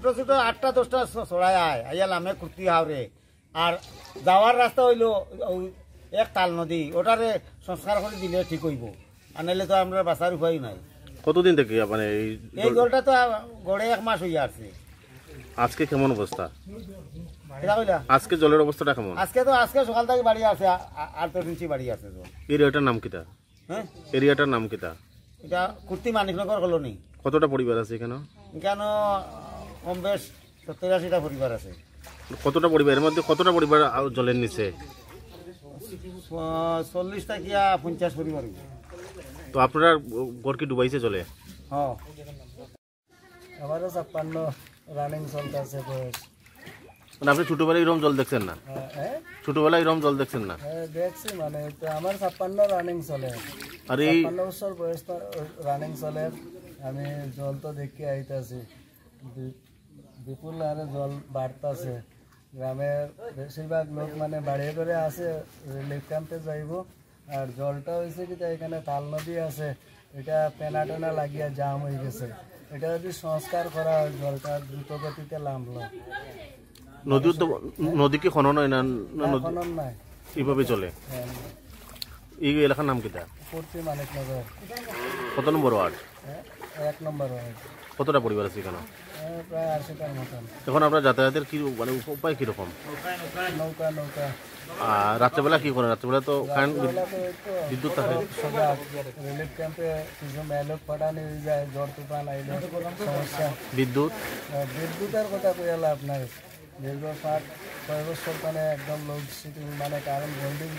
ছোট ছোট 8টা 10টা ছড়ায় আইয়া লামে কুর্তি হাওরে। আর যাওয়ার রাস্তা হইল এক তাল নদী, ওটারে সংস্কার করে দিলে ঠিক হইব, আর নাইলে তো আমরা বাঁচার উপায় নাই। কতদিন থেকে মানে এই জলটা তো গড়ে 1 মাস হইয়া আছে। আজকে কেমন অবস্থা? এটা কইলা আজকে জলের অবস্থাটা কেমন? আজকে সকাল থেকে বাড়ি আছে 8-10 ইঞ্চি বাড়ি আছে জল। এরিয়াটার নাম কিটা? হ্যাঁ, এরিয়াটার নাম কিটা? এটা কুর্তি মানিকনগর কলোনি। কতটা পরিবার আছে এখানে? কেন কম বেশ 70-80টা পরিবার আছে। কতটা পরিবার, এর মধ্যে কতটা পরিবার জলের নিচে? 40 থেকে 50 পরিবার। তো আপনারা ঘর কি ডুবাইছে জলে? হ্যাঁ, আমারও 56 রানিং চলতেছে বয়স। মানে আপনি ছোটবেলায় এরকম জল দেখছেন না? ছোটবেলায় এরকম জল দেখছেন না? দেখছি, মানে তো আমার 56 রানিং চলে, আর এই 56 বছর বয়স রানিং চলে। আমি জল তো দেখে আইতাছি, বিপুল হারে জল বাড়তাছে। গ্রামের বেশিরভাগ লোক মানে বাড়িয়ে করে আছে, রিলিফ ক্যাম্পে যাইব। আর জলটা হয়েছে কি, এখানে তাল নদী আছে, এটা পেনা টেনা লাগিয়া জাম হয়ে গেছে। এটা যদি সংস্কার করা হয়, জলটা দ্রুত গতিতে নামলো। নদীও তো, নদী কি খনন হয় না? খনন নাই, এইভাবে চলে। এই এলাকার নাম কিটা? পূর্তি মানিকনগর। কত নম্বর ওয়ার্ড? 1 নম্বর ওয়ার্ড। কতটা পরিবার আছে এখানে? প্রায় 80টার মতন। এখন আপনার যাতায়াতের কি মানে উপায় কিরকম? নৌকা। আর রাত্রেবেলা কি করেন? রাত্রেবেলা তো কারেন্ট বিদ্যুৎ থাকে। রিলিফ ক্যাম্পে কিছু মেলোক পাঠানো যায়, ঝড় তুফান আইলে সমস্যা। বিদ্যুতের কথা কইয়া লাভ নাই। দীর্ঘ 5-6 বছর মানে একদম লোডশেডিং, মানে কারেন্ট হোল্ডিং।